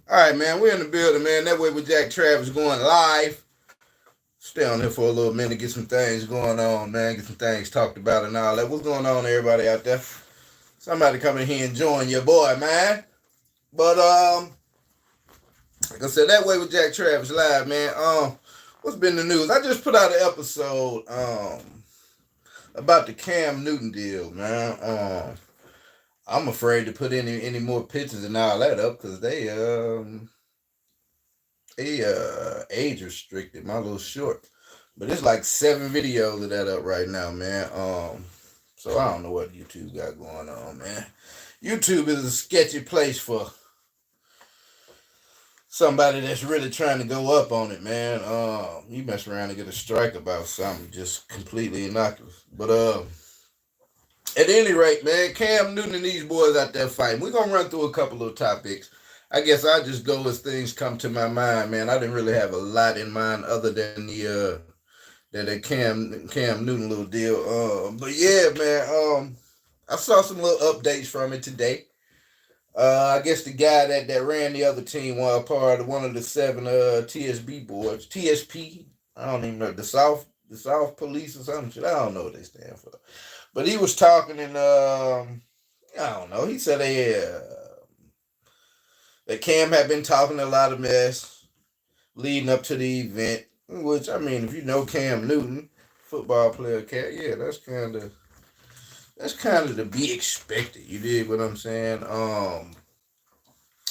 All right, man. We're in the building, man. That way with Jack Travis going live. Stay on here for a little minute, get some things going on, man. Get some things talked about and all that. What's going on, everybody out there? Somebody come in here and join your boy, man. But like I said, that way with Jack Travis live, man. What's been the news? I just put out an episode about the Cam Newton deal, man. I'm afraid to put any more pictures and all that up because they age restricted my little short. But it's like 7 videos of that up right now, man. So I don't know what YouTube got going on, man. YouTube is a sketchy place for somebody that's really trying to go up on it, man. You mess around and get a strike about something just completely innocuous. But at any rate, man, Cam Newton and these boys out there fighting. We're gonna run through a couple of topics. I guess I'll just go as things come to my mind, man. I didn't really have a lot in mind other than the Cam Newton little deal. But yeah, man. I saw some little updates from it today. I guess the guy that ran the other team was part of one of the 7 TSB boards. TSP. I don't even know the South Police or something. Shit. I don't know what they stand for. But he was talking and I don't know. He said that Cam had been talking a lot of mess leading up to the event. Which I mean, if you know Cam Newton, football player, cat, yeah, that's kind of to be expected. You dig what I'm saying?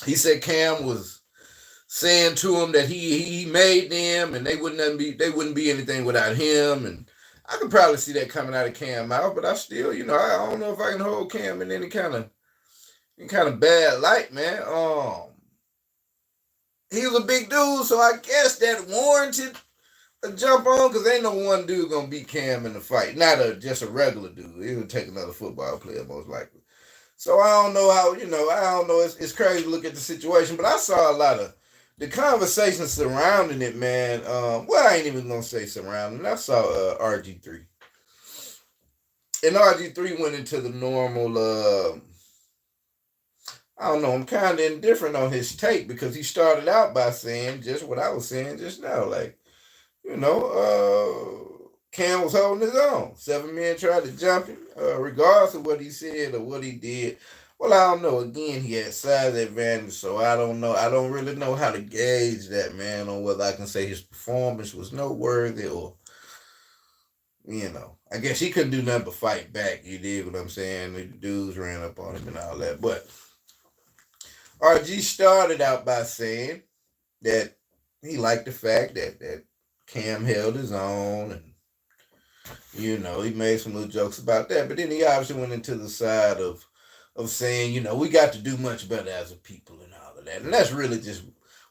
He said Cam was saying to him that he made them and they wouldn't be anything without him, and I could probably see that coming out of Cam mouth, but I still, I don't know if I can hold Cam in any kind of bad light, man. He was a big dude, so I guess that warranted a jump on because ain't no one dude gonna beat Cam in the fight. Not just a regular dude. It would take another football player most likely. So I don't know how. I don't know. It's crazy to look at the situation, but I saw a lot of the conversation surrounding it, man. Well, I ain't even gonna say surrounding. I saw RG3, and RG3 went into the normal. I don't know. I'm kind of indifferent on his take because he started out by saying just what I was saying just now, like. Cam was holding his own. 7 men tried to jump him, regardless of what he said or what he did. Well, I don't know. Again, he had size advantage, so I don't know. I don't really know how to gauge that, man, on whether I can say his performance was noteworthy or, I guess he couldn't do nothing but fight back. You dig what I'm saying? The dudes ran up on him and all that. But RG started out by saying that he liked the fact that Cam held his own, and he made some little jokes about that. But then he obviously went into the side of saying, we got to do much better as a people and all of that. And that's really just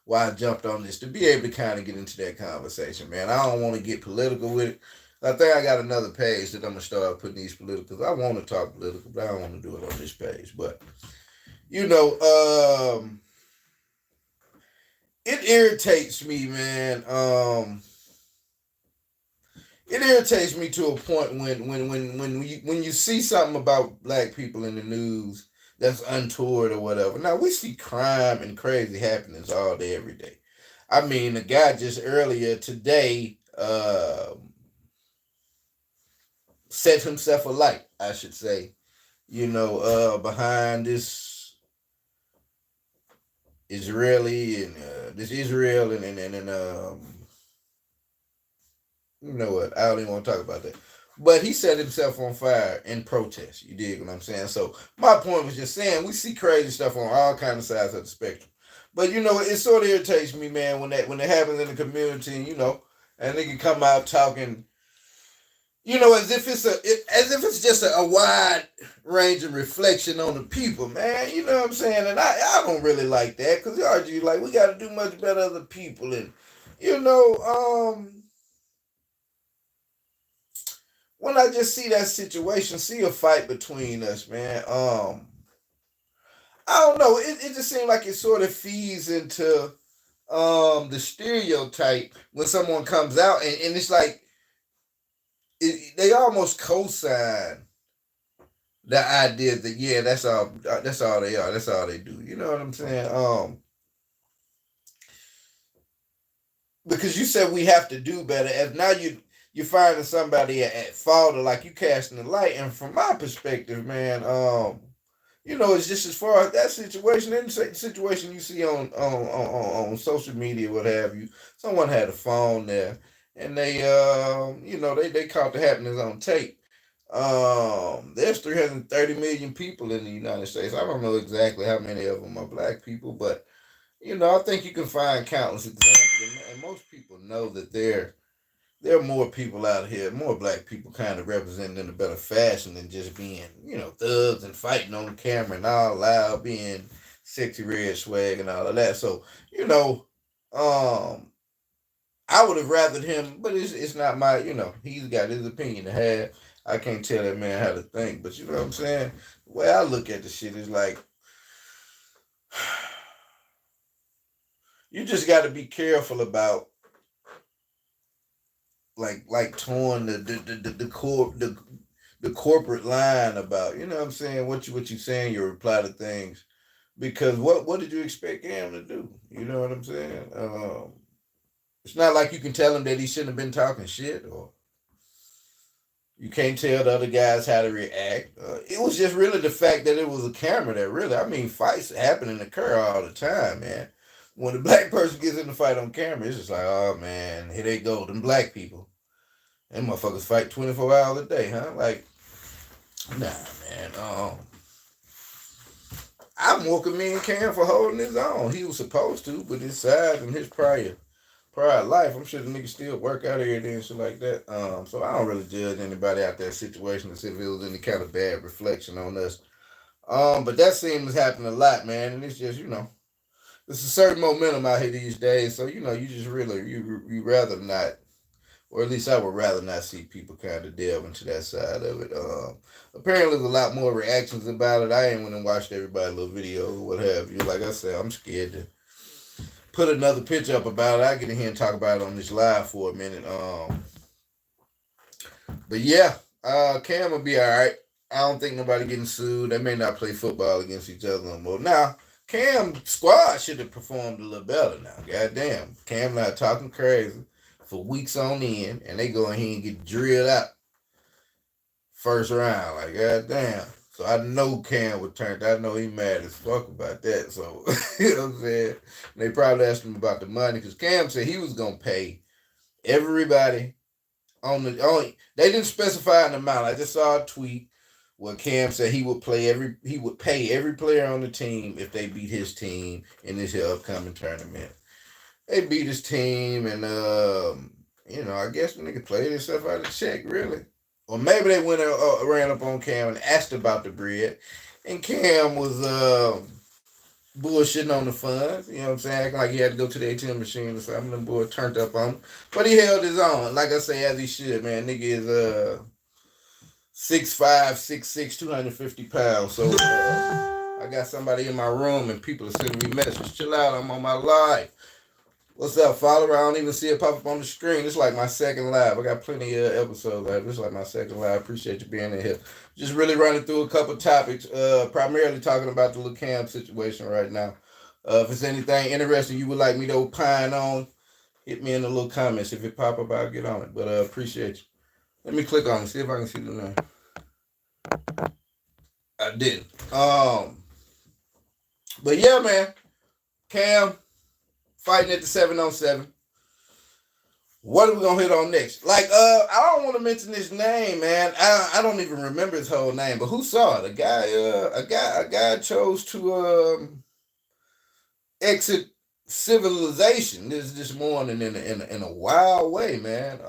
why I jumped on this, to be able to kind of get into that conversation, man. I don't want to get political with it. I think I got another page that I'm gonna start putting these political. I want to talk political, but I don't want to do it on this page. But it irritates me, man. It irritates me to a point when you see something about black people in the news that's untoward or whatever. Now we see crime and crazy happenings all day, every day. I mean, the guy just earlier today set himself alight, I should say. Behind this Israel and you know what? I don't even want to talk about that. But he set himself on fire in protest. You dig what I'm saying? So my point was just saying we see crazy stuff on all kinds of sides of the spectrum. But it sort of irritates me, man, when it happens in the community, and they can come out talking, as if it's just a wide range of reflection on the people, man. You know what I'm saying? And I don't really like that because they argue like we got to do much better as a people, and when I just see that situation, see a fight between us, man. I don't know. It just seems like it sort of feeds into the stereotype when someone comes out, and it's like they almost co-sign the idea that yeah, that's all they are, that's all they do. You know what I'm saying? because you said we have to do better. As now you're finding somebody at fault, or like you casting the light. And from my perspective, man, it's just as far as that situation, any situation you see on social media, what have you. Someone had a phone there, and they caught the happenings on tape. There's 330 million people in the United States. I don't know exactly how many of them are black people, but I think you can find countless examples, and most people know that there are more people out here, more black people kind of represented in a better fashion than just being, thugs and fighting on camera and all loud, being sexy red swag and all of that. So, um, I would have rathered him, but it's not my, he's got his opinion to have. I can't tell that man how to think, but you know what I'm saying? The way I look at the shit is like, you just got to be careful about like towing the corporate line about, you know what I'm saying, what you saying, your reply to things, because what did you expect him to do? You know what I'm saying? It's not like you can tell him that he shouldn't have been talking shit, or you can't tell the other guys how to react. It was just really the fact that it was a camera that really, I mean, fights happen and occur all the time, man. When the black person gets in the fight on camera, it's just like, oh man, here they go, them black people. Them motherfuckers fight 24 hours a day, huh? Like, nah, man. I'm walking me and Cam for holding his own. He was supposed to, but his size and his prior life, I'm sure the nigga still work out here and shit like that. So I don't really judge anybody out there situation as if it was any kind of bad reflection on us. But that seems to happen a lot, man, and it's just, there's a certain momentum out here these days. So you just really you rather not, or at least I would rather not see people kind of delve into that side of it. Apparently, there's a lot more reactions about it. I ain't went and watched everybody's little video or what have you. Like I said, I'm scared to put another picture up about it. I get in here and talk about it on this live for a minute. But yeah, Cam will be all right. I don't think nobody getting sued. They may not play football against each other no more. Now, Cam squad should have performed a little better now. Goddamn. Cam not talking crazy for weeks on end, and they go in here and get drilled out first round. Like, goddamn. So I know Cam would turn. I know he mad as fuck about that. So, you know what I'm saying? And they probably asked him about the money, because Cam said he was going to pay everybody they didn't specify an amount. I just saw a tweet where Cam said he would pay every player on the team if they beat his team in this upcoming tournament. They beat his team, and I guess the nigga played himself out of check, really. Or maybe they went ran up on Cam and asked about the bread, and Cam was bullshitting on the funds. You know what I'm saying? Acting like he had to go to the ATM machine or something. Them boy turned up on him, but he held his own. Like I say, as he should, man. Nigga is 6'5", 6'6", 250 pounds. So I got somebody in my room and people are sending me messages. Chill out, I'm on my live. What's up, follower? I don't even see it pop up on the screen. It's like my second live. I got plenty of episodes live. This is like my second live. Appreciate you being in here. Just really running through a couple topics, primarily talking about the little Cam situation right now. If it's anything interesting you would like me to opine on, hit me in the little comments. If it pop up, I'll get on it. But appreciate you. Let me click on it, see if I can see the name. I didn't. But yeah, man. Cam fighting at the 7-on-7. What are we gonna hit on next? Like, I don't want to mention his name, man. I don't even remember his whole name. But who saw it? A guy chose to exit civilization this morning in a wild way, man.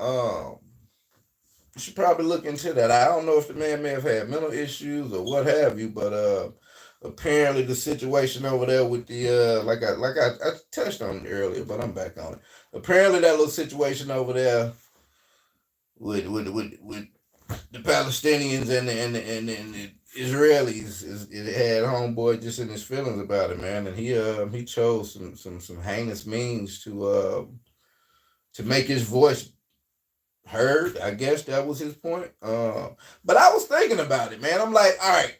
You should probably look into that. I don't know if the man may have had mental issues or what have you, but apparently the situation over there with the like I touched on it earlier, but I'm back on it. Apparently that little situation over there with the Palestinians and the Israelis it had homeboy just in his feelings about it, man, and he chose some heinous means to make his voice heard. I guess that was his point. But I was thinking about it, man. I'm like, all right.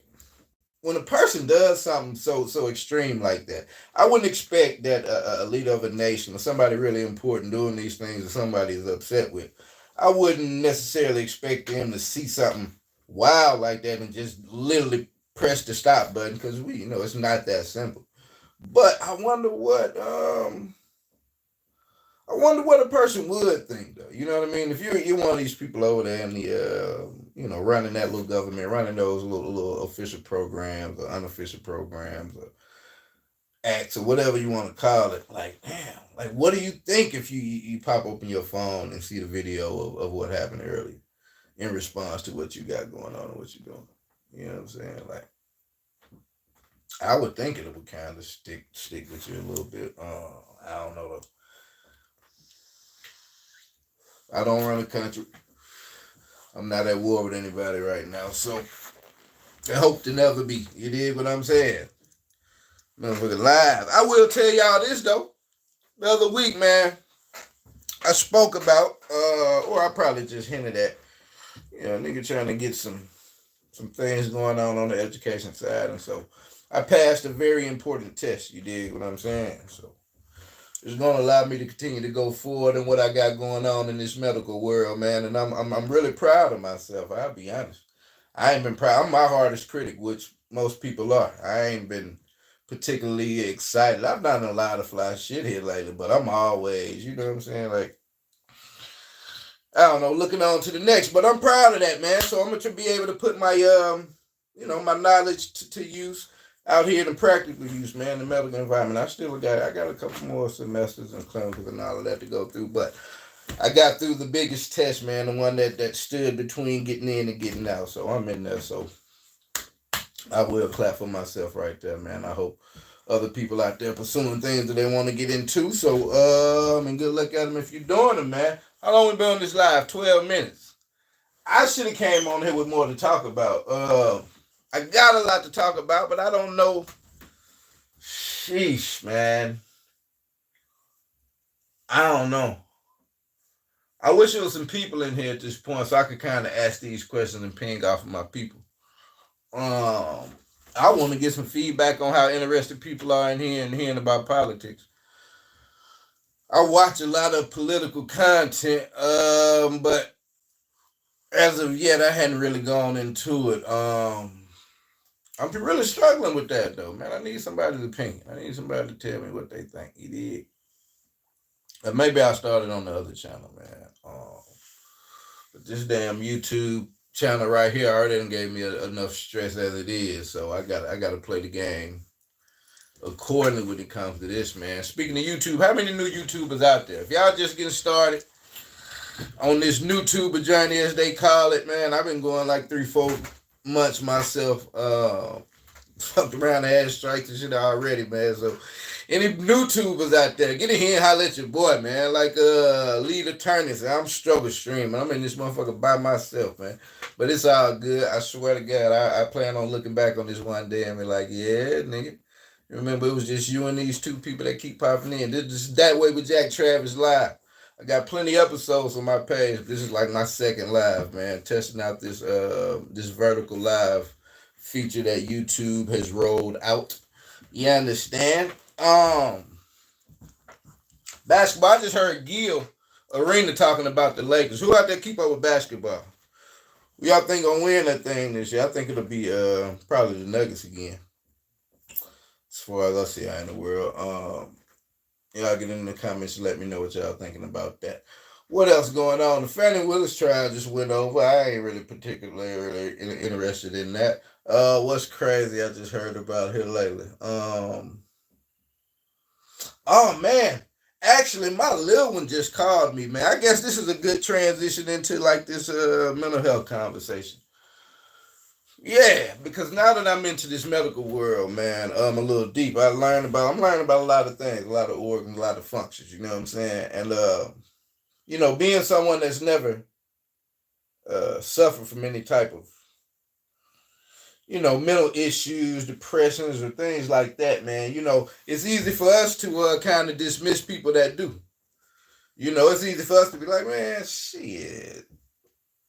when a person does something so extreme like that, I wouldn't expect that a leader of a nation or somebody really important doing these things that somebody is upset with. I wouldn't necessarily expect them to see something wild like that and just literally press the stop button because it's not that simple. But I wonder what a person would think though. You know what I mean? If you're one of these people over there in the running that little government, running those little official programs or unofficial programs or acts or whatever you want to call it, like damn, like what do you think if you pop open your phone and see the video of what happened earlier in response to what you got going on and what you're doing? You know what I'm saying? Like I would think it would kind of stick with you a little bit. I don't know. I don't run a country. I'm not at war with anybody right now, so I hope to never be. You dig what I'm saying? Motherfucker live. I will tell y'all this though. The other week, man, I spoke about, or I probably just hinted at, nigga trying to get some things going on the education side, and so I passed a very important test. You dig what I'm saying? So it's gonna allow me to continue to go forward in what I got going on in this medical world, man. And I'm really proud of myself. I'll be honest. I ain't been proud. I'm my hardest critic, which most people are. I ain't been particularly excited. I've done a lot of fly shit here lately, but I'm always, you know what I'm saying? Like, I don't know, looking on to the next. But I'm proud of that, man. So I'm gonna be able to put my my knowledge to use out here in practical use, man, the medical environment. I got a couple more semesters and clinicals and all of that to go through, but I got through the biggest test, man, the one that stood between getting in and getting out. So I'm in there. So I will clap for myself right there, man. I hope other people out there pursuing things that they want to get into. So and good luck at them if you're doing them, man. How long we been on this live? 12 minutes. I should have came on here with more to talk about. I got a lot to talk about, but I don't know. Sheesh, man. I don't know. I wish there was some people in here at this point so I could kind of ask these questions and ping off of my people. I want to get some feedback on how interested people are in here and hearing about politics. I watch a lot of political content, but as of yet, I hadn't really gone into it. I'm really struggling with that though, man. I need somebody's opinion. I need somebody to tell me what they think. You did. Maybe I started on the other channel, man. But this damn YouTube channel right here already done gave me enough stress as it is. So I got to play the game accordingly when it comes to this, man. Speaking of YouTube, how many new YouTubers out there? If y'all just getting started on this new tuber journey, as they call it, man, I've been going like 3-4 months myself. Fucked around and had strikes and shit already, man. So any new tubers out there, get in here and holler at your boy, man. Like lead attorneys. I'm struggle streaming. I'm in this motherfucker by myself, man. But it's all good. I swear to God, I plan on looking back on this one day and be like, yeah, nigga. Remember, it was just you and these two people that keep popping in. This is That Way with Jack Travis live. I got plenty of episodes on my page. This is like my second live, man. Testing out this vertical live feature that YouTube has rolled out. You understand? Basketball. I just heard Gil Arena talking about the Lakers. Who out there keep up with basketball? Who y'all think gonna win that thing this year? I think it'll be probably the Nuggets again. As far as I see out in the world. Y'all get in the comments and let me know what y'all thinking about that. What else going on? The Fannie Willis trial just went over. I ain't really particularly interested in that. What's crazy I just heard about here lately. Oh man. Actually, my little one just called me, man. I guess this is a good transition into like this mental health conversation. Yeah, because now that I'm into this medical world, man, I'm a little deep. I'm learning about a lot of things, a lot of organs, a lot of functions, you know what I'm saying? And being someone that's never suffered from any type of, mental issues, depressions, or things like that, man, it's easy for us to kind of dismiss people that do. It's easy for us to be like, man, shit.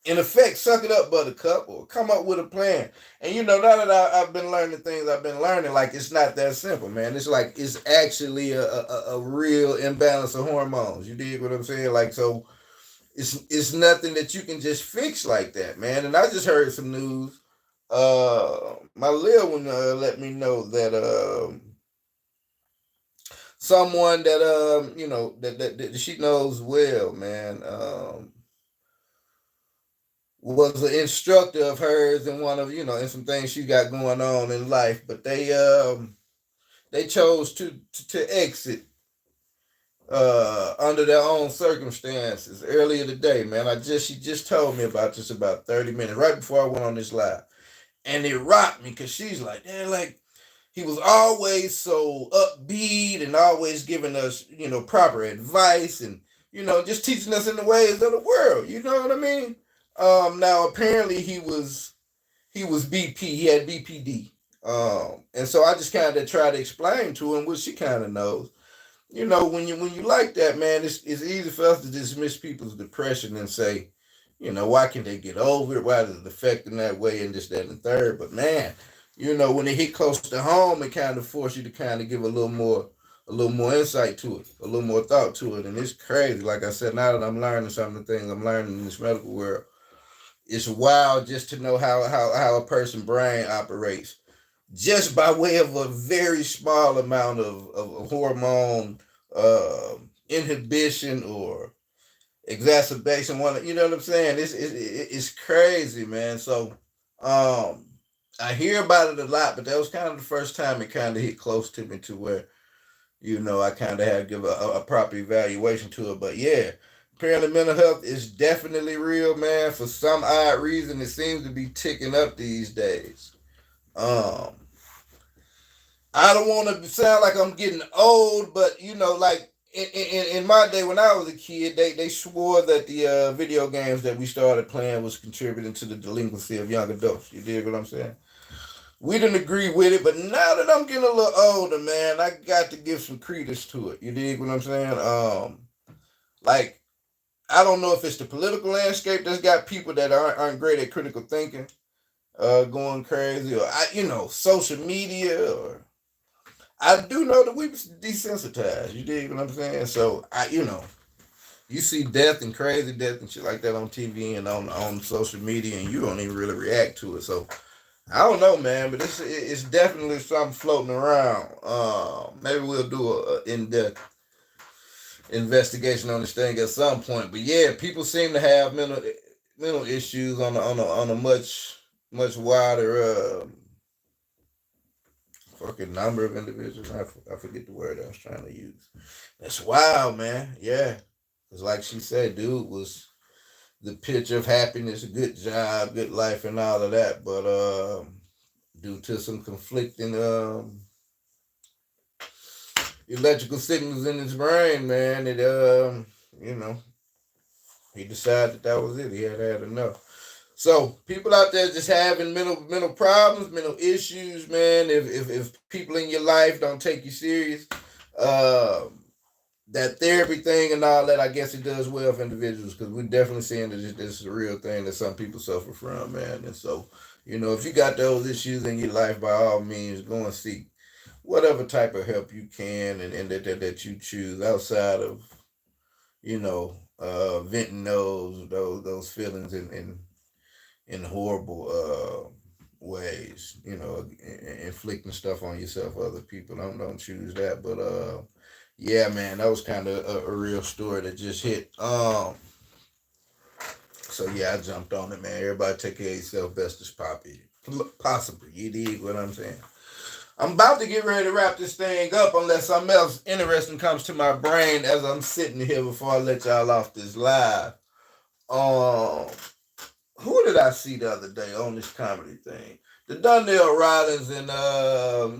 in effect, suck it up, buttercup, or come up with a plan. And now that I've been learning things I've been learning, like it's not that simple, man. It's like it's actually a real imbalance of hormones. You dig what I'm saying? Like, so it's nothing that you can just fix like that, man. And I just heard some news. My little one let me know that someone that that she knows well, man, was an instructor of hers in one of in some things she got going on in life, but they chose to exit under their own circumstances earlier today, man. She just told me about this about 30 minutes right before I went on this live. And it rocked me because she's like, man, like he was always so upbeat and always giving us, proper advice and, just teaching us in the ways of the world. You know what I mean? Now apparently he was BP. He had BPD. And so I just kind of try to explain to him what she kind of knows. When you like that, man, it's easy for us to dismiss people's depression and say, why can't they get over it? Why does it affect them that way and this, that, and the third? But man, when it hit close to home, it kind of forced you to kind of give a little more insight to it, a little more thought to it. And it's crazy. Like I said, now that I'm learning some of the things I'm learning in this medical world, it's wild just to know how a person's brain operates just by way of a very small amount of hormone inhibition or exacerbation. You know what I'm saying? It's crazy, man. So I hear about it a lot, but that was kind of the first time it kind of hit close to me to where I kind of had to give a proper evaluation to it. But yeah, apparently mental health is definitely real, man. For some odd reason, it seems to be ticking up these days. Um, I don't want to sound like I'm getting old, but like in my day when I was a kid, they swore that the video games that we started playing was contributing to the delinquency of young adults. You dig what I'm saying? We didn't agree with it, but now that I'm getting a little older, man, I got to give some credence to it. You dig what I'm saying? Like I don't know if it's the political landscape that's got people that aren't great at critical thinking, going crazy, or social media, or I do know that we was desensitized. You dig what I'm saying? So you see death and crazy death and shit like that on TV and on social media, and you don't even really react to it. So I don't know, man, but it's definitely something floating around. Maybe we'll do a in-depth investigation on this thing at some point. But yeah, people seem to have mental issues on a much wider fucking number of individuals. I forget the word I was trying to use. That's wild, man. Yeah, it's like she said, dude was the picture of happiness, good job, good life, and all of that. But due to some conflicting electrical signals in his brain, man, you know, he decided that was it. He had enough. So people out there just having mental problems, mental issues, man. If people in your life don't take you serious, uh, that therapy thing and all that, I guess it does well for individuals because we're definitely seeing that this is a real thing that some people suffer from, man. And so, if you got those issues in your life, by all means, go and seek whatever type of help you can and that you choose outside of, venting those feelings in horrible ways, inflicting stuff on yourself, other people. Don't choose that. But yeah, man, that was kind of a real story that just hit. So yeah, I jumped on it, man. Everybody take care of yourself best as possible. You dig what I'm saying? I'm about to get ready to wrap this thing up unless something else interesting comes to my brain as I'm sitting here before I let y'all off this live. Um, who did I see the other day on this comedy thing? The Donnell Rollins and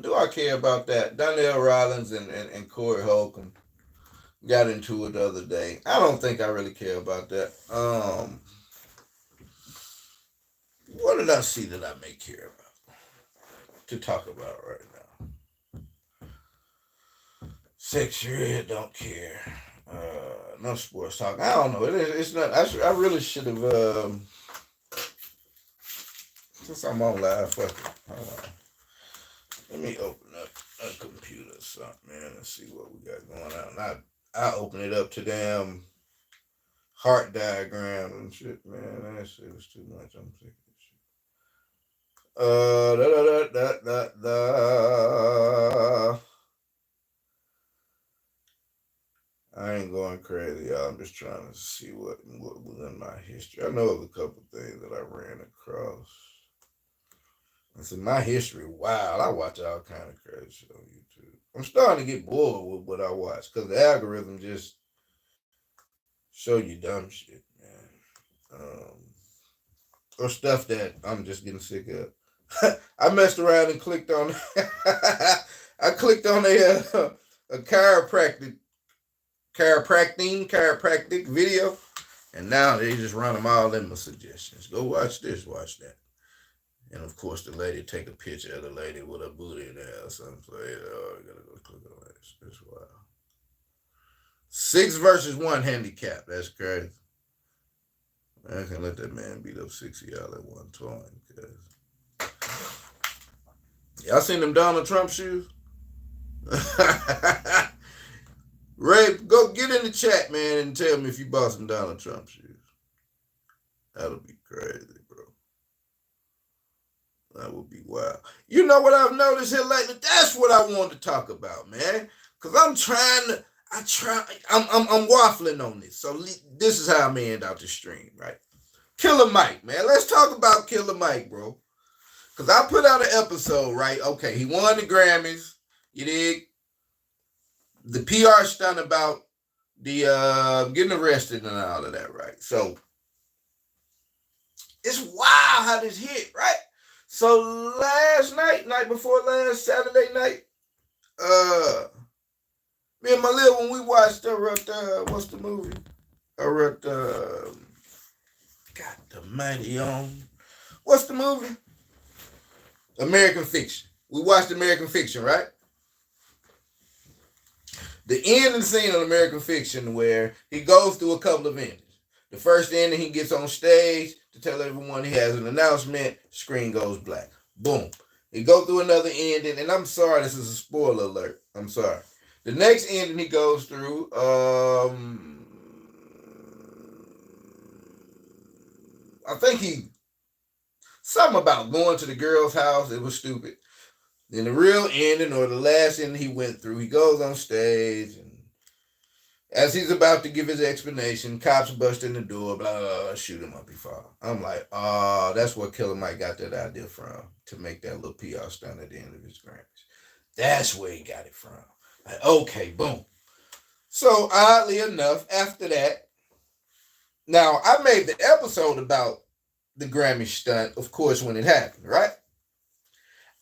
do I care about that? Donnell Rollins and Corey Holcomb got into it the other day. I don't think I really care about that. What did I see that I may care about to talk about right now? Sexual ed, don't care. No sports talk. I don't know. It's not. I really should have. Since I'm on live, fuck it. Hold on. Let me open up a computer or something, man, and see what we got going on. I open it up to damn heart diagram and shit, man. That shit was too much. I'm sick of this shit. I ain't going crazy, y'all. I'm just trying to see what was in my history. I know of a couple things that I ran across. It's in my history. Wow, I watch all kind of crazy shit on YouTube. I'm starting to get bored with what I watch because the algorithm just show you dumb shit, man. Or stuff that I'm just getting sick of. I messed around and clicked on. I clicked on a chiropractic video, and now they just run them all in my suggestions. Go watch this, watch that. And of course, the lady take a picture of the lady with her booty in there or something. So, oh, I gotta go click on that. That's wild. 6 versus 1 handicap. That's crazy. I can let that man beat up 60 y'all at one time. Y'all seen them Donald Trump shoes? Ray, go get in the chat, man, and tell me if you bought some Donald Trump shoes. That'll be crazy, bro. That would be wild. You know what I've noticed here lately? That's what I want to talk about, man. Because I'm waffling on this. So this is how I'm going to end out the stream, right? Killer Mike, man. Let's talk about Killer Mike, bro. Because I put out an episode, right? Okay, he won the Grammys. You dig? The PR stunt about the getting arrested and all of that, right? So it's wild how this hit, right? So last night before last, Saturday night, me and my little one, we watched what's the movie? God the mighty on. What's the movie? American Fiction. We watched American Fiction, right? The ending scene of American Fiction where he goes through a couple of endings. The first ending, he gets on stage to tell everyone he has an announcement. Screen goes black. Boom. He go through another ending, and I'm sorry, this is a spoiler alert. I'm sorry. The next ending he goes through, I think something about going to the girl's house. It was stupid. Then the real ending, or the last ending he went through, he goes on stage, and as he's about to give his explanation, cops bust in the door, blah, blah, blah, shoot him up, he fall. I'm like, oh, that's where Killer Mike got that idea from, to make that little PR stunt at the end of his Grammys. That's where he got it from. Like, okay, boom. So, oddly enough, after that, now, I made the episode about the Grammy stunt, of course, when it happened, right?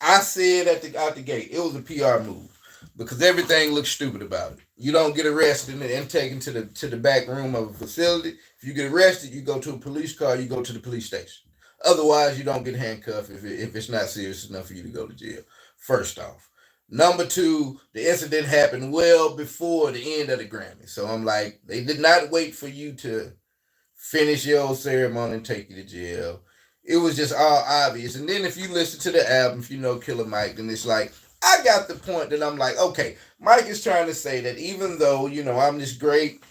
I said out the gate, it was a PR move because everything looks stupid about it. You don't get arrested and taken to the back room of a facility. If you get arrested, you go to a police car, you go to the police station. Otherwise, you don't get handcuffed if it's not serious enough for you to go to jail. First off. Number two, the incident happened well before the end of the Grammy. So I'm like, they did not wait for you to finish your ceremony and take you to jail. It was just all obvious. And then if you listen to the album, if you know Killer Mike, then it's like, I got the point that I'm like, okay, Mike is trying to say that even though, I'm this great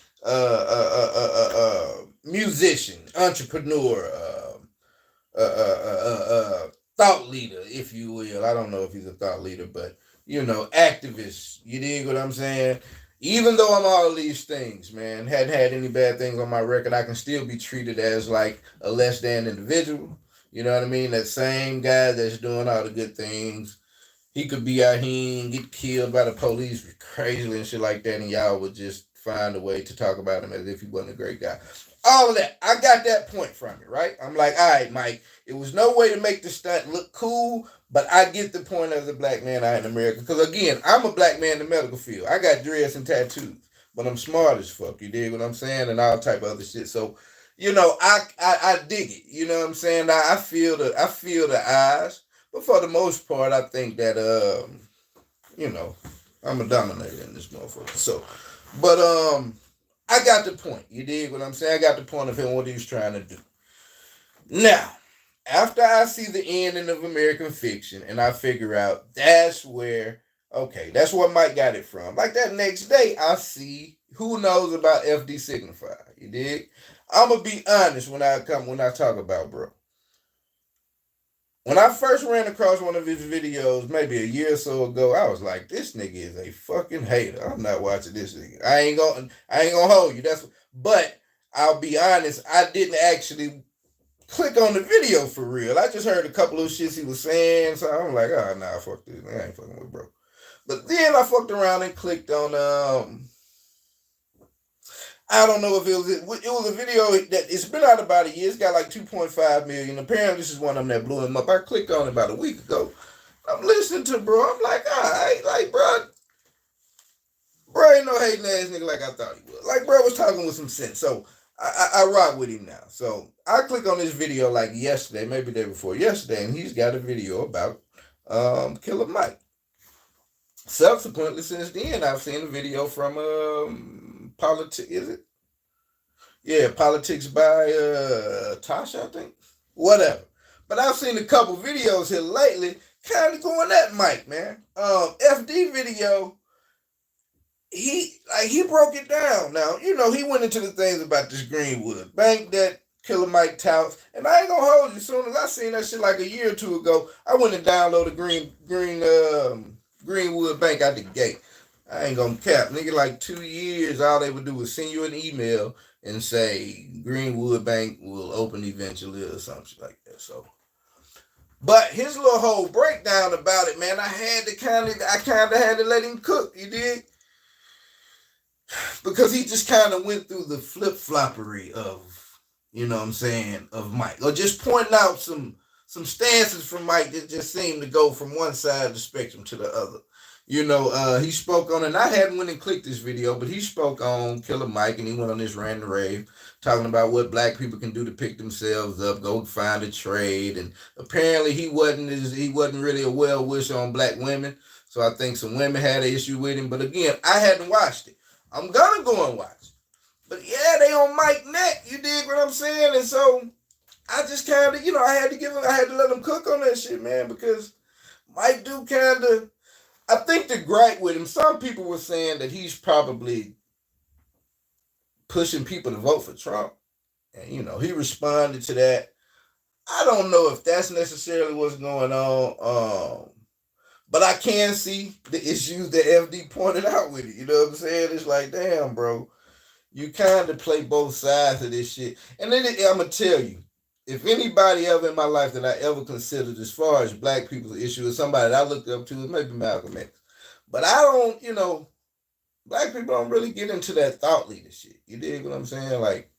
musician, entrepreneur, thought leader, if you will. I don't know if he's a thought leader, but, activist. You dig what I'm saying? Even though I'm all of these things, man, hadn't had any bad things on my record, I can still be treated as like a less than individual. You know what I mean? That same guy that's doing all the good things, he could be out here and get killed by the police crazily and shit like that, and y'all would just find a way to talk about him as if he wasn't a great guy. All of that. I got that point from it, right? I'm like, all right, Mike, it was no way to make the stunt look cool, but I get the point as a black man out in America. Because, again, I'm a black man in the medical field. I got dreads and tattoos, but I'm smart as fuck. You dig what I'm saying? And all type of other shit. So, I dig it. You know what I'm saying? I feel the eyes. But for the most part, I think that, I'm a dominator in this motherfucker. So, but, I got the point. You dig what I'm saying? I got the point of him, what he was trying to do. Now, After I see the ending of American Fiction and I figure out that's where, okay, that's where Mike got it from. Like that next day, I see who knows about FD Signifier. You dig? I'm gonna be honest when I talk about bro. When I first ran across one of his videos, maybe a year or so ago, I was like, "This nigga is a fucking hater. I'm not watching this nigga. I ain't gonna hold you. But I'll be honest. I didn't actually click on the video for real. I just heard a couple of shits he was saying, so I'm like, oh nah, fuck this. I ain't fucking with bro. But then I fucked around and clicked on I don't know if it was a video that it's been out about a year. It's got like 2.5 million. Apparently this is one of them that blew him up. I clicked on it about a week ago. I'm listening to bro. I'm like, alright, like bro ain't no hating ass nigga like I thought he was. Like bro was talking with some sense. So I rock with him now. So I click on this video like yesterday, maybe the day before yesterday, and he's got a video about Killer Mike. Subsequently, since then, I've seen a video from Politics. Is it? Yeah, Politics by Tasha, I think. Whatever. But I've seen a couple videos here lately, kind of going at Mike, man. FD video, he broke it down. Now, you know, he went into the things about this Greenwood bank that Killer Mike touts, and I ain't gonna hold you. As soon as I seen that shit like a year or two ago, I went and downloaded Greenwood Bank out the gate. I ain't gonna cap, nigga. Like 2 years, all they would do was send you an email and say Greenwood Bank will open eventually or something like that. So, but his little whole breakdown about it, man, I kind of had to let him cook. You did. Because he just kind of went through the flip-floppery of, you know what I'm saying, of Mike. Or just pointing out some stances from Mike that just seemed to go from one side of the spectrum to the other. You know, he spoke on, and I hadn't went and clicked this video, but he spoke on Killer Mike, and he went on this rant and rave, talking about what black people can do to pick themselves up, go find a trade, and apparently he wasn't really a well-wisher on black women, so I think some women had an issue with him, but again, I hadn't watched it. I'm gonna go and watch. But yeah, they on Mike neck. You dig what I'm saying? And so I just kind of, you know, I had to let him cook on that shit, man, because Mike do kind of, I think the gripe with him, some people were saying that he's probably pushing people to vote for Trump. And, you know, he responded to that. I don't know if that's necessarily what's going on. But I can see the issues that FD pointed out with it. You know what I'm saying? It's like, damn, bro, you kind of play both sides of this shit. And then I'm going to tell you, if anybody ever in my life that I ever considered as far as black people's issue is somebody that I looked up to, is maybe Malcolm X. But I don't, you know, black people don't really get into that thought leader shit. You dig what I'm saying? Like,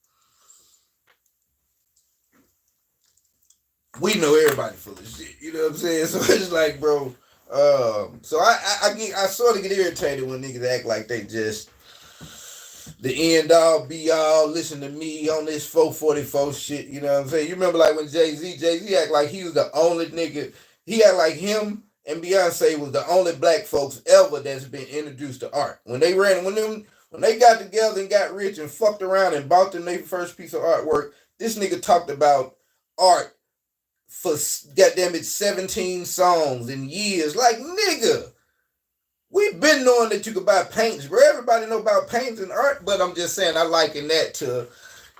we know everybody full of shit. You know what I'm saying? So it's like, bro, so I sort of get irritated when niggas act like they just the end all be all. Listen to me on this 444 shit. You know what I'm saying? You remember like when Jay-Z act like he was the only nigga. He act like him and Beyonce was the only black folks ever that's been introduced to art. When they got together and got rich and fucked around and bought them their first piece of artwork, this nigga talked about art for goddamn it 17 songs in years. Like, nigga, we've been knowing that you could buy paints, bro. Everybody know about paints and art, but I'm just saying I liken that to,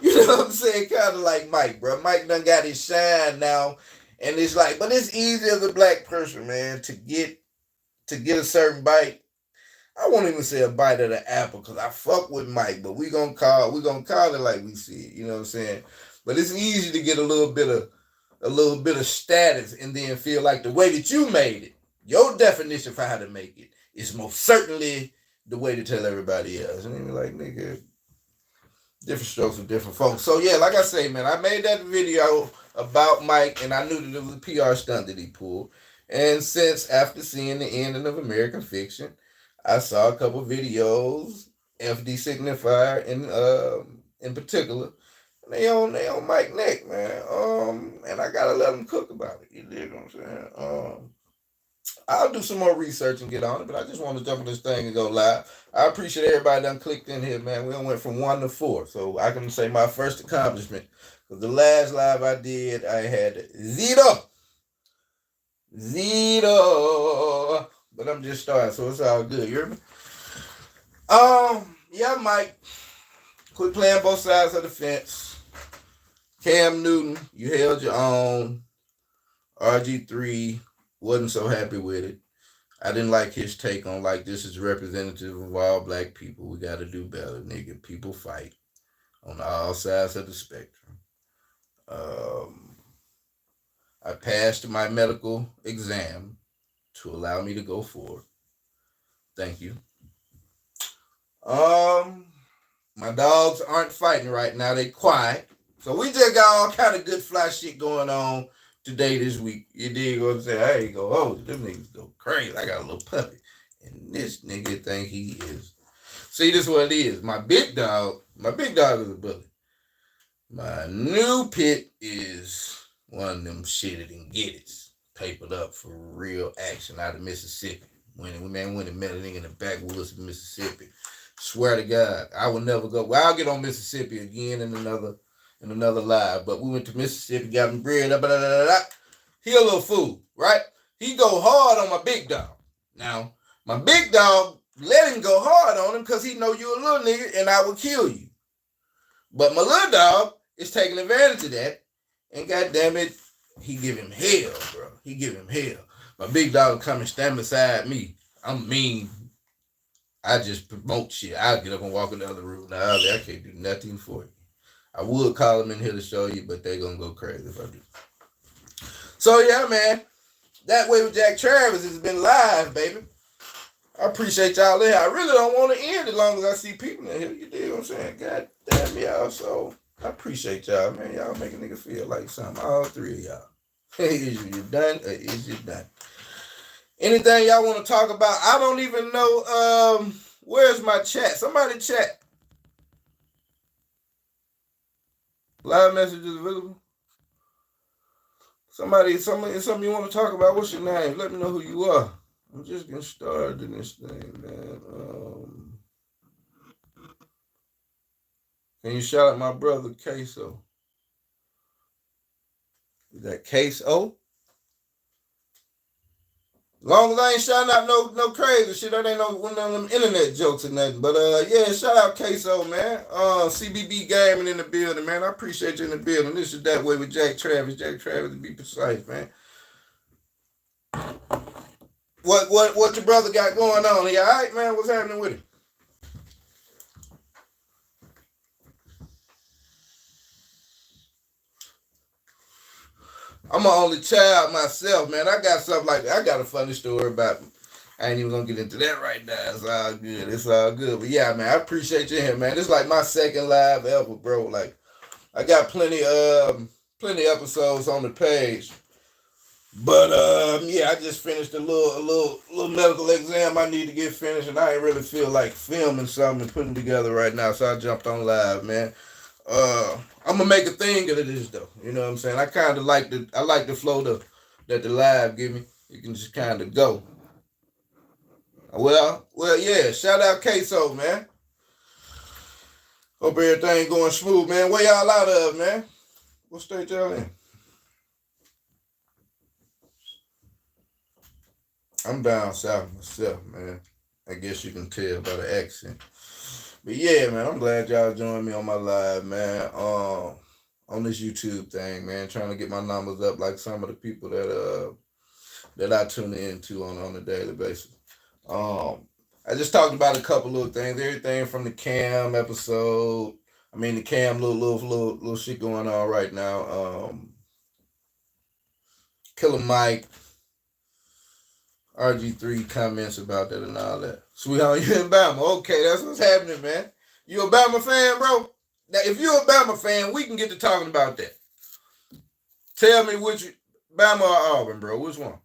you know what I'm saying, kind of like Mike, bro. Mike done got his shine now, and it's like, but it's easy as a black person, man, to get a certain bite. I won't even say a bite of the apple because I fuck with Mike, but we gonna call it like we see it. You know what I'm saying? But it's easy to get a little bit of status and then feel like the way that you made it, your definition for how to make it, is most certainly the way to tell everybody else. And you're like, nigga, different strokes for different folks. So yeah, like I say, man, I made that video about Mike, and I knew that it was a PR stunt that he pulled. And since after seeing the ending of American Fiction, I saw a couple videos, FD Signifier in particular. They on Mike neck, man. And I gotta let them cook about it. You dig what I'm saying? I'll do some more research and get on it, but I just want to jump on this thing and go live. I appreciate everybody that clicked in here, man. We went from 1 to 4, so I can say my first accomplishment. Because the last live I did, I had zero, but I'm just starting, so it's all good. You hear me? Yeah, Mike. Quit playing both sides of the fence. Cam Newton, you held your own. RG3 wasn't so happy with it. I didn't like his take on like this is representative of all black people. We got to do better, nigga. People fight on all sides of the spectrum. I passed my medical exam to allow me to go forward. Thank you. My dogs aren't fighting right now. They quiet. So we just got all kind of good fly shit going on today, this week. You dig what I'm saying? I ain't go, oh, them niggas go crazy. I got a little puppy. And this nigga think he is. See, this is what it is. My big dog is a bully. My new pit is one of them shitted and get it. Papered up for real action out of Mississippi. When and met a nigga in the backwoods of Mississippi. Swear to God, I will never go. Well, I'll get on Mississippi again in another live. But we went to Mississippi, got him bred up. He a little fool, right? He go hard on my big dog. Now, my big dog let him go hard on him because he know you a little nigga and I will kill you. But my little dog is taking advantage of that, and goddamn it, he give him hell, bro. He give him hell. My big dog come and stand beside me. I'm mean. I just promote shit. I'll get up and walk in the other room. Now, I can't do nothing for you. I would call them in here to show you, but they gonna go crazy if I do. So yeah, man. That Way with Jack Travis has been live, baby. I appreciate y'all there. I really don't want to end as long as I see people in here. You dig what I'm saying? God damn y'all. So I appreciate y'all, man. Y'all make a nigga feel like something. All three of y'all. Is you done or is you done? Anything y'all want to talk about? I don't even know. Where's my chat? Somebody chat. Live messages available. Something you want to talk about? What's your name? Let me know who you are. I'm just getting started in this thing, man. Can you shout out my brother Queso? Is that Queso? As long as I ain't shouting out no crazy shit, that ain't no one of them internet jokes or nothing. But yeah, shout out Queso, man. CBB Gaming in the building, man. I appreciate you in the building. This is That Way with Jack Travis. Jack Travis, to be precise, man. What your brother got going on? He all right, man? What's happening with him? I'm an only child myself, man. I got something like that. I got a funny story about me. I ain't even gonna get into that right now. It's all good. It's all good. But yeah, man, I appreciate you here, man. This is like my second live ever, bro. Like, I got plenty episodes on the page. But yeah, I just finished a little medical exam I need to get finished, and I ain't really feel like filming something and putting together right now, so I jumped on live, man. I'm gonna make a thing of this though. You know what I'm saying? I kind of like the flow that the live give me. You can just kind of go. Well, yeah. Shout out Queso, man. Hope everything going smooth, man. Where y'all out of, man? What state y'all in? I'm down south myself, man. I guess you can tell by the accent. But yeah, man, I'm glad y'all joined me on my live, man. On this YouTube thing, man, trying to get my numbers up like some of the people that I tune into on a daily basis. I just talked about a couple little things, everything from the Cam episode. I mean, the Cam little shit going on right now. Killer Mike, RG3 comments about that and all that. Sweetheart, you in Bama? Okay, that's what's happening, man. You a Bama fan, bro? Now, if you're a Bama fan, we can get to talking about that. Tell me which Bama or Auburn, bro. Which one?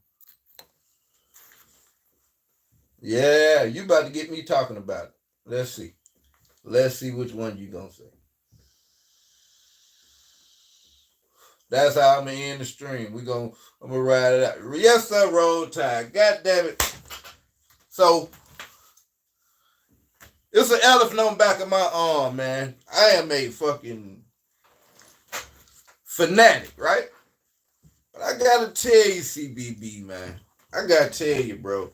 Yeah, you about to get me talking about it. Let's see. Let's see which one you gonna say. That's how I'm gonna end the stream. I'm gonna ride it out. Yes, sir, roll tide. God damn it. So it's an elephant on the back of my arm, man. I am a fucking fanatic, right? But I gotta tell you, CBB, man. I gotta tell you, bro.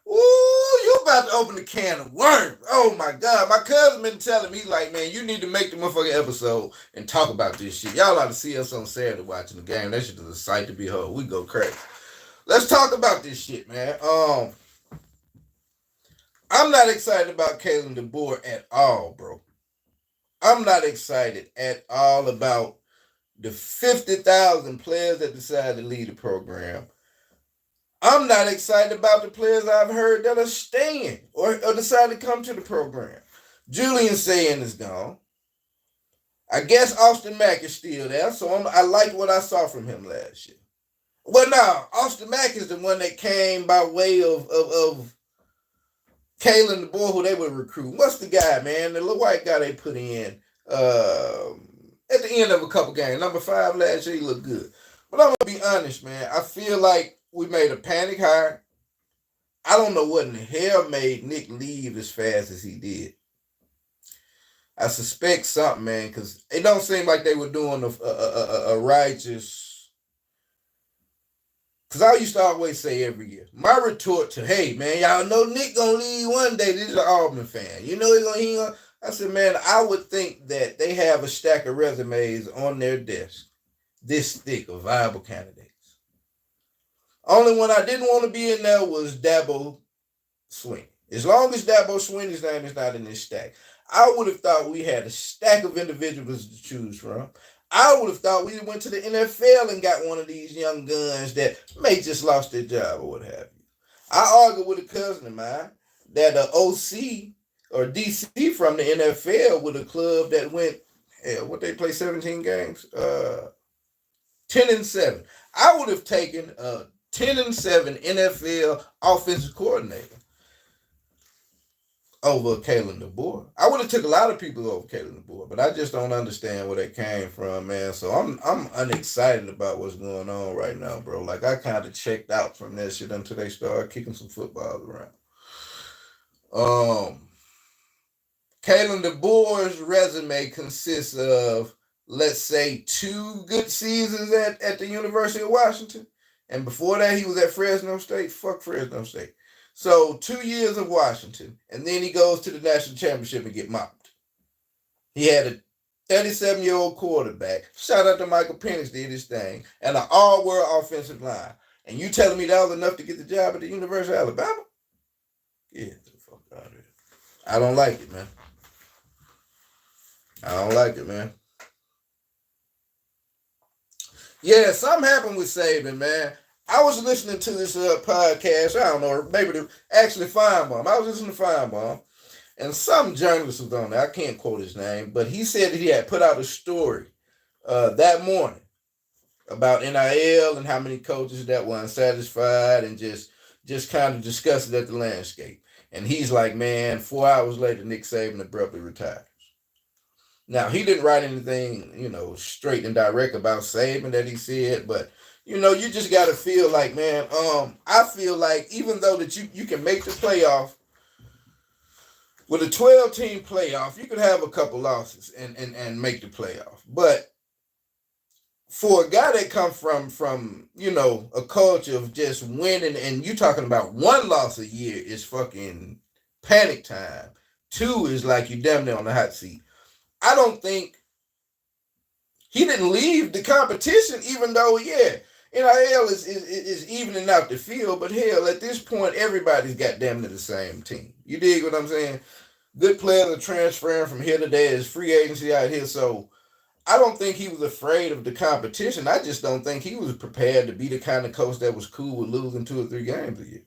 Ooh, you about to open the can of worms. Oh my God. My cousin been telling me, like, man, you need to make the motherfucking episode and talk about this shit. Y'all ought to see us on Saturday watching the game. That shit is a sight to behold. We go crazy. Let's talk about this shit, man. I'm not excited about Kalen DeBoer at all, bro. I'm not excited at all about the 50,000 players that decided to leave the program. I'm not excited about the players I've heard that are staying or decided to come to the program. Julian Saying is gone. I guess Austin Mack is still there, so I like what I saw from him last year. Well, no, Austin Mack is the one that came by way of Kalen, the boy who they were recruiting. What's the guy, man? The little white guy they put in at the end of a couple games. Number 5 last year, he looked good. But I'm going to be honest, man. I feel like we made a panic hire. I don't know what in the hell made Nick leave as fast as he did. I suspect something, man, because it don't seem like they were doing a righteous. Because I used to always say every year, my retort to, hey, man, y'all know Nick gonna leave one day. This is an Auburn fan. You know he gonna. I said, man, I would think that they have a stack of resumes on their desk, this thick of viable candidates. Only one I didn't want to be in there was Dabo Swinney. As long as Dabo Swinney's name is not in this stack, I would have thought we had a stack of individuals to choose from. I would have thought we went to the NFL and got one of these young guns that may just lost their job or what have you. I argued with a cousin of mine that an OC or DC from the NFL with a club that went, what they play 17 games? 10-7. I would have taken a 10-7 NFL offensive coordinator over Kalen DeBoer. I would have took a lot of people over Kalen DeBoer, but I just don't understand where they came from, man. So I'm unexcited about what's going on right now, bro. Like, I kind of checked out from that shit until they started kicking some footballs around. Kalen DeBoer's resume consists of, let's say, 2 good seasons at the University of Washington. And before that, he was at Fresno State. Fuck Fresno State. So 2 years of Washington, and then he goes to the national championship and get mopped. He had a 37-year-old quarterback. Shout out to Michael Penix, did his thing, and an all-world offensive line. And you telling me that was enough to get the job at the University of Alabama? Get the fuck out of here. I don't like it, man. I don't like it, man. Yeah, something happened with Saban, man. I was listening to this podcast, I don't know, maybe actually Feinbaum. I was listening to Feinbaum, and some journalist was on there. I can't quote his name, but he said that he had put out a story that morning about NIL and how many coaches that were unsatisfied and just kind of discussed it at the landscape. And he's like, man, 4 hours later, Nick Saban abruptly retires. Now, he didn't write anything, straight and direct about Saban that he said, but you just got to feel like, man, I feel like even though that you can make the playoff, with a 12-team playoff, you can have a couple losses and make the playoff. But for a guy that comes from a culture of just winning, and you talking about 1 loss a year is fucking panic time. 2 is like you damn near on the hot seat. I don't think he didn't leave the competition, even though, yeah, NIL is evening out the field, but hell, at this point, everybody's got damn near the same team. You dig what I'm saying? Good players are transferring from here to there. There's free agency out here, so I don't think he was afraid of the competition. I just don't think he was prepared to be the kind of coach that was cool with losing 2 or 3 games a year.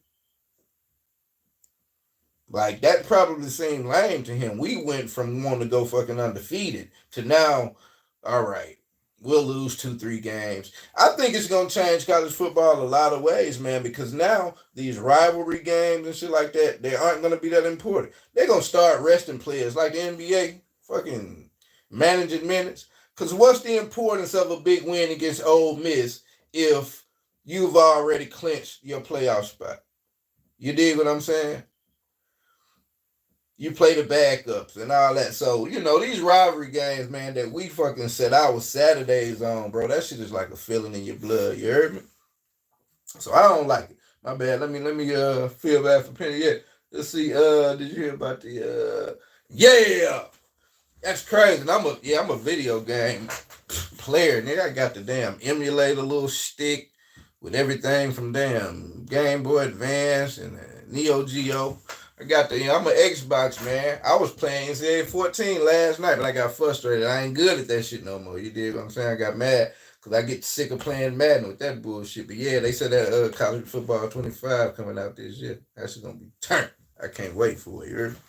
Like, that probably seemed lame to him. We went from wanting to go fucking undefeated to now, all right, we'll lose 2, 3 games. I think it's going to change college football a lot of ways, man, because now these rivalry games and shit like that, they aren't going to be that important. They're going to start resting players like the NBA, fucking managing minutes. Because what's the importance of a big win against Ole Miss if you've already clinched your playoff spot? You dig what I'm saying? You play the backups and all that. So, these rivalry games, man, that we fucking set our Saturdays on, bro, that shit is like a feeling in your blood. You heard me? So I don't like it. My bad. Let me feel bad for Penny. Yeah. Let's see. Did you hear about the yeah. That's crazy. And I'm a video game player, nigga. I got the damn emulator little stick with everything from damn Game Boy Advance and Neo Geo. I'm an Xbox man. I was playing NCAA 14 last night, but I got frustrated. I ain't good at that shit no more. You dig what I'm saying? I got mad because I get sick of playing Madden with that bullshit. But yeah, they said that college football 25 coming out this year. That shit's gonna be turned. I can't wait for it. You heard me?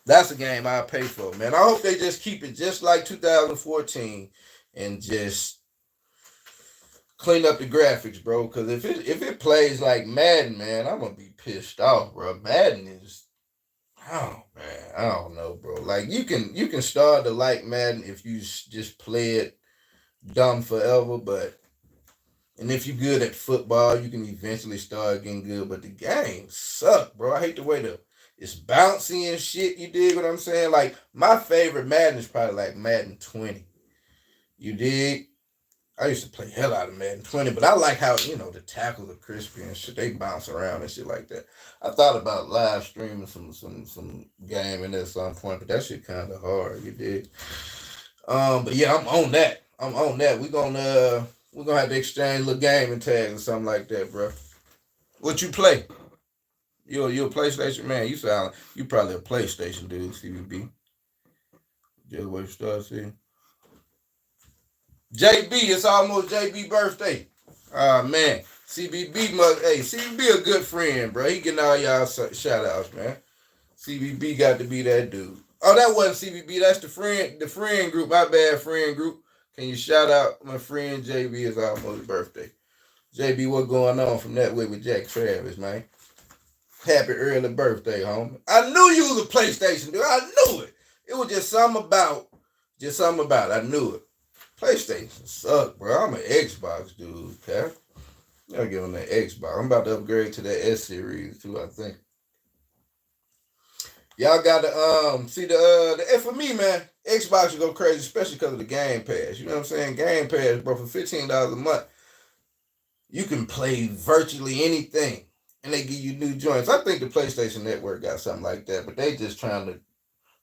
That's a game I'll pay for, man. I hope they just keep it just like 2014 and just clean up the graphics, bro. Because if it plays like Madden, man, I'm gonna be pissed off, bro. Madden is, oh man, I don't know, bro. Like you can start to like Madden if you just play it dumb forever, and if you're good at football, you can eventually start getting good. But the games suck, bro. I hate the way it's bouncy and shit. You dig what I'm saying? Like my favorite Madden is probably like Madden 20. You dig? I used to play hell out of Madden 20, but I like how, the tackles are crispy and shit. They bounce around and shit like that. I thought about live streaming some game at some point, but that shit kind of hard. You dig? But yeah, I'm on that. We're gonna have to exchange little gaming tags or something like that, bro. What you play? You a PlayStation man? You probably a PlayStation dude, CBB. Just wait for start seeing. JB, it's almost JB birthday. Man, CBB a good friend, bro. He getting all y'all shout outs, man. CBB got to be that dude. Oh, that wasn't CBB. That's the friend group. My bad, friend group. Can you shout out my friend JB? It's almost birthday. JB, what going on from That Way with Jack Travis, man? Happy early birthday, homie. I knew you was a PlayStation dude. I knew it. It was just something about it. I knew it. PlayStation suck, bro. I'm an Xbox dude, okay? I'll get on that Xbox. I'm about to upgrade to that S series too, I think. Y'all got to see and for me, man, Xbox will go crazy, especially because of the Game Pass. You know what I'm saying? Game Pass, bro, for $15 a month, you can play virtually anything. And they give you new joints. I think the PlayStation Network got something like that, but they just trying to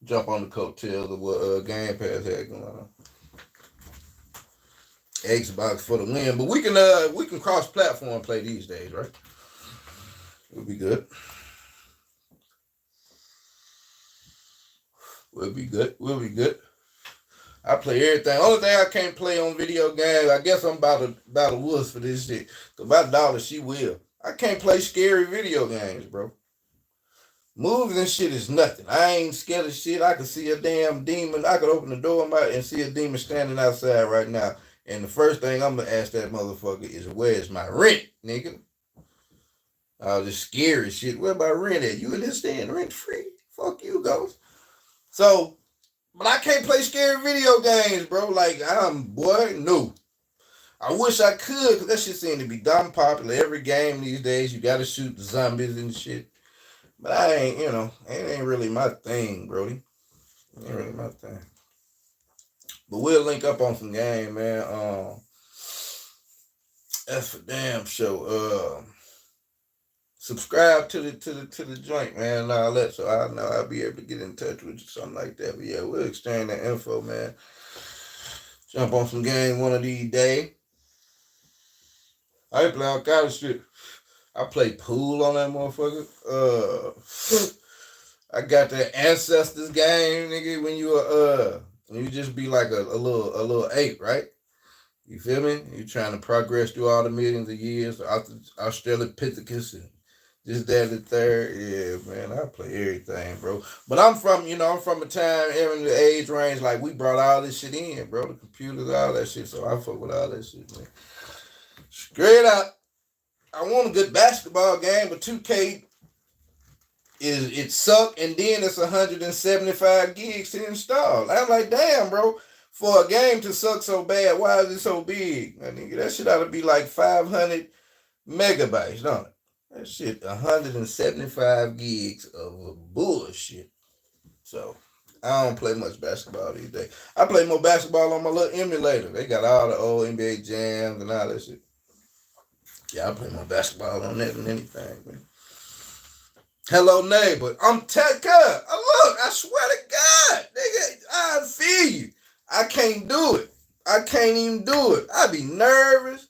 jump on the coattails of what Game Pass had going on. Xbox for the win, but we can cross-platform play these days, right? We'll be good. We'll be good. I play everything. Only thing I can't play on video games, I guess I'm about a wuss for this shit. Cause my daughter, she will. I can't play scary video games, bro. Movies and shit is nothing. I ain't scared of shit. I could see a damn demon. I could open the door and see a demon standing outside right now. And the first thing I'm gonna ask that motherfucker is, where's my rent, nigga? All this scary shit. Where my rent at? You in this stand rent free? Fuck you, ghost. So, but I can't play scary video games, bro. Like, no. I wish I could, because that shit seems to be dumb popular. Every game these days, you gotta shoot zombies and shit. But I ain't, it ain't really my thing, Brody. It ain't really my thing. But we'll link up on some game, man. That's for damn sure. Subscribe to the joint, man, and all that, so I know I'll be able to get in touch with you, something like that. But yeah, we'll exchange that info, man. Jump on some game one of these days. I play all kind of shit. I play pool on that motherfucker. I got the Ancestors game, nigga, when you just be like a little ape, right? You feel me? You trying to progress through all the millions of years, Australopithecus and this, that, and the third. Yeah, man, I play everything, bro. But I'm from a time, in the age range, like we brought all this shit in, bro. The computers, all that shit. So I fuck with all that shit, man. Straight up. I want a good basketball game, but 2K it suck, and then it's 175 gigs to install. I'm like, damn, bro. For a game to suck so bad, why is it so big? Nigga, that shit ought to be like 500 megabytes, don't it? That shit 175 gigs of bullshit. So I don't play much basketball these days. I play more basketball on my little emulator. They got all the old NBA jams and all that shit. Yeah, I play more basketball on that than anything, man. Hello, neighbor. I'm tech up. Look, I swear to God, nigga, I feel you. I can't do it. I can't even do it. I be nervous.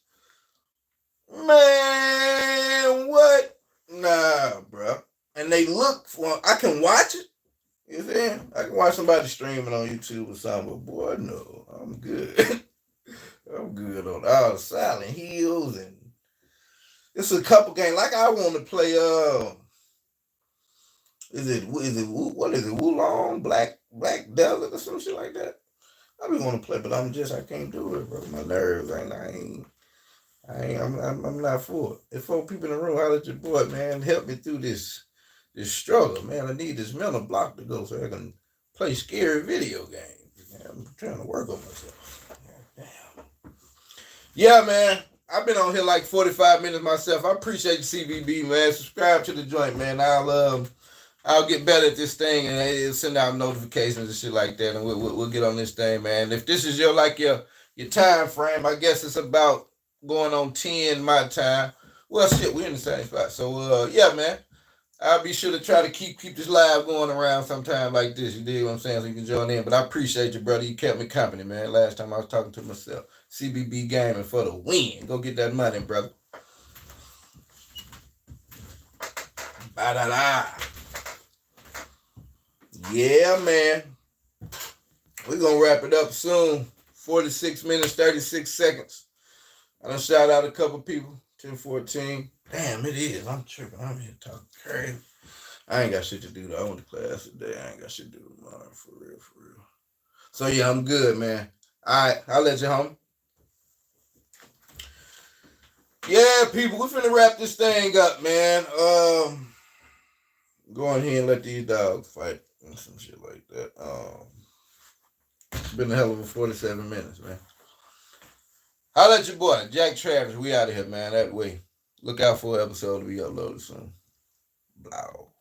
Man, what? Nah, bro. And they look for, I can watch it. You see? I can watch somebody streaming on YouTube or something, but boy, no, I'm good. I'm good on all Silent Hills, and it's a couple games. Like I want to play is it what is it, Wulong, Black Desert or some shit like that? I be want to play, but I can't do it, bro. My nerves I'm not for it. If 4 people in the room, holler at your boy, man, help me through this struggle, man. I need this mental block to go so I can play scary video games. Man, I'm trying to work on myself. Damn. Yeah, man. I've been on here like 45 minutes myself. I appreciate the CBB, man. Subscribe to the joint, man. I'll get better at this thing and it'll send out notifications and shit like that, and we'll get on this thing, man. If this is your time frame, I guess it's about going on 10 my time. Well, shit, we're in the same spot. So, yeah, man. I'll be sure to try to keep this live going around sometime like this. You dig what I'm saying? So you can join in. But I appreciate you, brother. You kept me company, man. Last time I was talking to myself. CBB Gaming for the win. Go get that money, brother. Ba-da-da. Yeah, man. We're going to wrap it up soon. 46 minutes, 36 seconds. I done shout out a couple people. 10-14. Damn, it is. I'm tripping. I'm here talking crazy. I ain't got shit to do though. I went to class today. I ain't got shit to do tomorrow. For real. So yeah, I'm good, man. Alright, I'll let you home. Yeah, people, we're finna wrap this thing up, man. Go on here and let these dogs fight and some shit like that. It's been a hell of a 47 minutes, man. I'll let your boy, Jack Travis. We out of here, man. That way. Look out for an episode to be uploaded soon. Blow.